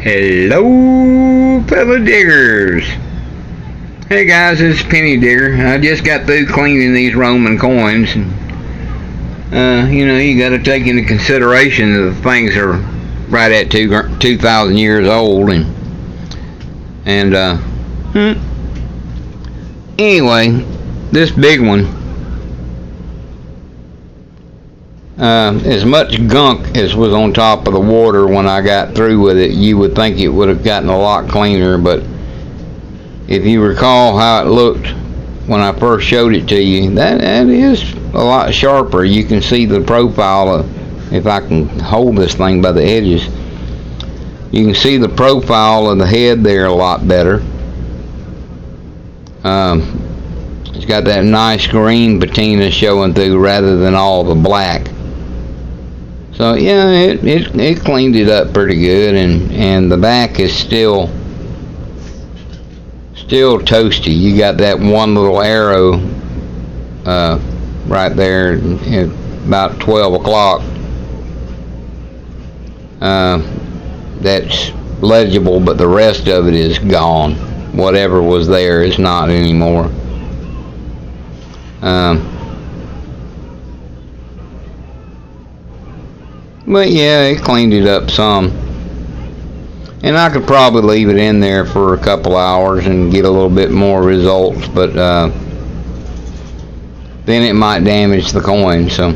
Hello, fellow diggers. Hey guys, this is Penny Digger. I just got through cleaning these Roman coins. And, you got to take into consideration that the things are right at 2,000 years old. Anyway, this big one. As much gunk as was on top of the water when I got through with it, you would think it would have gotten a lot cleaner, but if you recall how it looked when I first showed it to you, that is a lot sharper. You can see the profile if I can hold this thing by the edges. You can see the profile of the head there a lot better. It's got that nice green patina showing through rather than all the black. So yeah, it cleaned it up pretty good, and the back is still toasty. You got that one little arrow right there at about 12 o'clock. That's legible, but the rest of it is gone. Whatever was there is not anymore. But yeah, it cleaned it up some. And I could probably leave it in there for a couple hours and get a little bit more results, but then it might damage the coin, so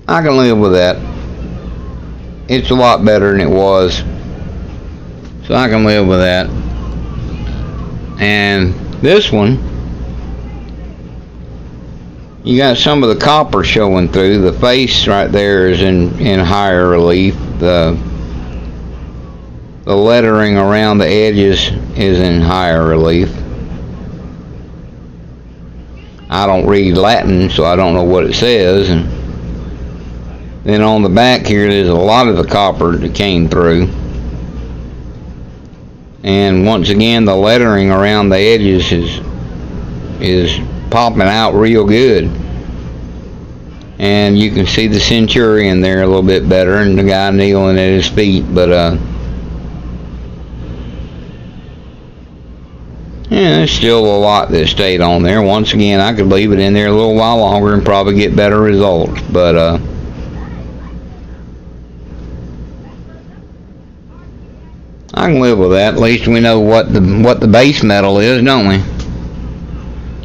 I can live with that. It's a lot better than it was, so I can live with that. And this one, you got some of the copper showing through. The face right there is in higher relief. The lettering around the edges is in higher relief. I don't read Latin, so I don't know what it says. And then on the back here, there's a lot of the copper that came through. And once again, the lettering around the edges is popping out real good. And you can see the centurion there a little bit better, and the guy kneeling at his feet, but yeah, there's still a lot that stayed on there. Once again, I could leave it in there a little while longer and probably get better results, but I can live with that. At least we know what the base metal is, don't we?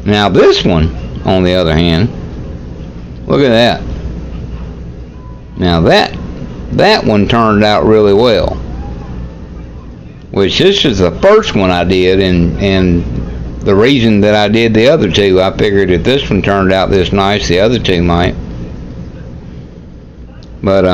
Now this one, on the other hand, look at that. Now that one turned out really well. Which this is the first one I did, and the reason that I did the other two, I figured if this one turned out this nice, the other two might. But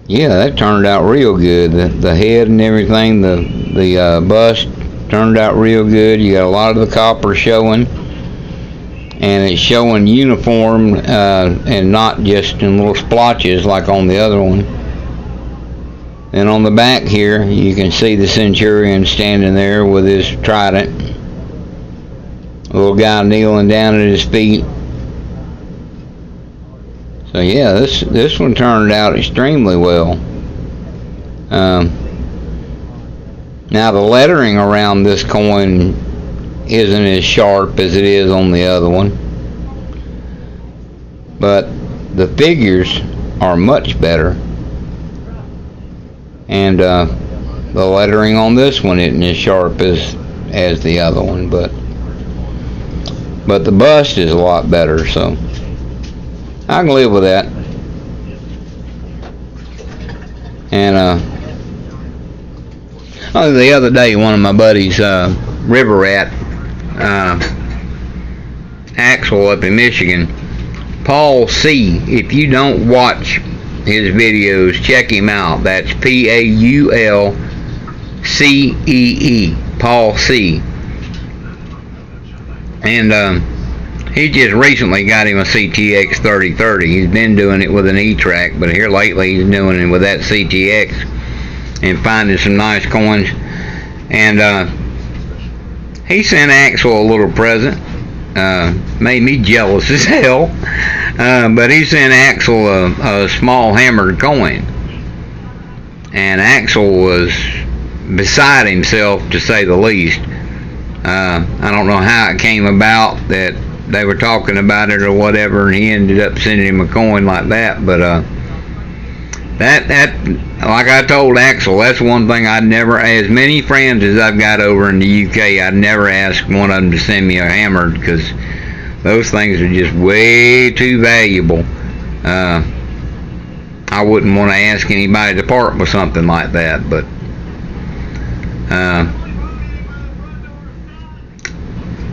yeah, that turned out real good. The head and everything, the bust turned out real good. You got a lot of the copper showing, and it's showing uniform and not just in little splotches like on the other one. And on the back here, you can see the centurion standing there with his trident. A little guy kneeling down at his feet. So yeah, this one turned out extremely well. Now the lettering around this coin isn't as sharp as it is on the other one, but the figures are much better, and the lettering on this one isn't as sharp as the other one, but the bust is a lot better, so I can live with that. And the other day, one of my buddies, River Rat, Axel up in Michigan, Paul C. If you don't watch his videos, check him out. That's Paulcee, Paul C. And he just recently got him a CTX 3030. He's been doing it with an E-Track, but here lately he's doing it with that CTX and finding some nice coins. And he sent Axel a little present, made me jealous as hell. But he sent Axel a small hammered coin, and Axel was beside himself, to say the least. I don't know how it came about that they were talking about it or whatever, and he ended up sending him a coin like that. But that like I told Axel, that's one thing I'd never, as many friends as I've got over in the UK, I'd never ask one of them to send me a hammered, because those things are just way too valuable. I wouldn't want to ask anybody to part with something like that, but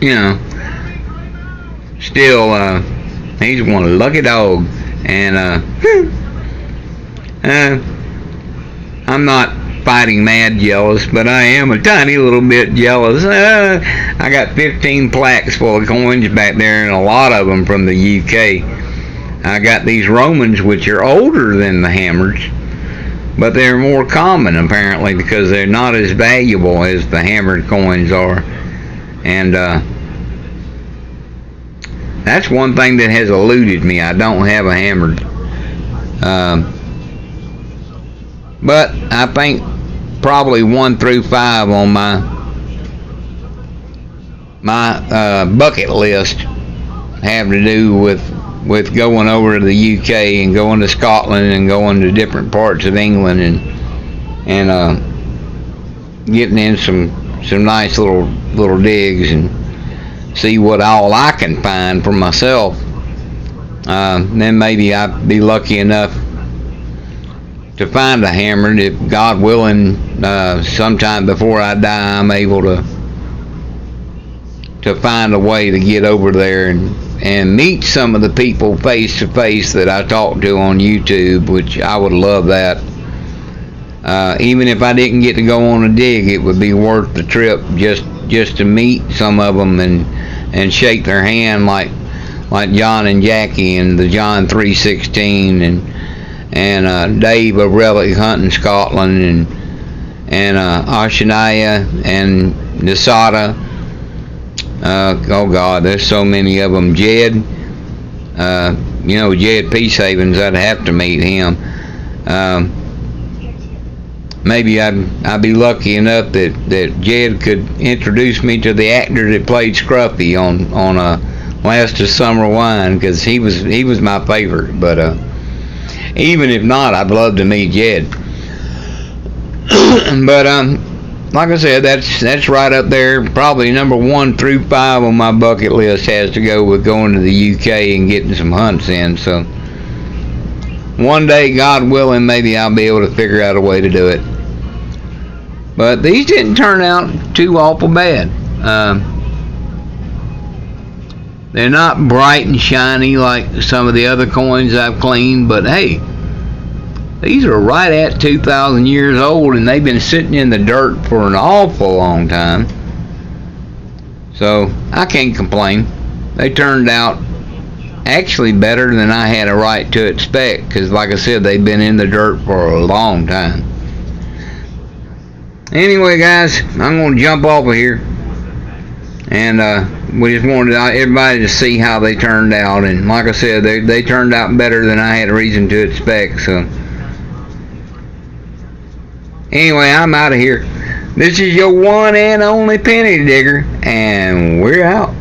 you know, still, he's one lucky dog, and I'm not fighting mad jealous, but I am a tiny little bit jealous. I got 15 plaques full of coins back there, and a lot of them from the UK. I got these Romans, which are older than the hammers, but they're more common apparently because they're not as valuable as the hammered coins are. And that's one thing that has eluded me. I don't have a hammered. But I think probably 1 through 5 on my bucket list have to do with going over to the UK and going to Scotland and going to different parts of England and getting in some nice little digs and see what all I can find for myself. Then maybe I'd be lucky enough to find a hammered, if God willing, sometime before I die, I'm able to find a way to get over there and meet some of the people face to face that I talked to on YouTube, which I would love that. Even if I didn't get to go on a dig, it would be worth the trip just to meet some of them and shake their hand like John and Jackie and the John 316 and Dave of Relic Hunting Scotland and Oceania and Nisada. Oh God, there's so many of them. Jed, Jed Peacehavens, I'd have to meet him. Maybe I'd be lucky enough that Jed could introduce me to the actor that played Scruffy on Last of Summer Wine, because he was my favorite. But even if not, I'd love to meet Jed. But like I said, that's right up there. Probably number 1 through 5 on my bucket list has to go with going to the UK and getting some hunts in. So one day, God willing, maybe I'll be able to figure out a way to do it. But these didn't turn out too awful bad. They're not bright and shiny like some of the other coins I've cleaned, but hey, these are right at 2,000 years old, and they've been sitting in the dirt for an awful long time. So I can't complain. They turned out actually better than I had a right to expect, because like I said, they've been in the dirt for a long time. Anyway, guys, I'm going to jump off of here, and we just wanted everybody to see how they turned out, and like I said, they turned out better than I had a reason to expect. So anyway, I'm out of here. This is your one and only Penny Digger, and we're out.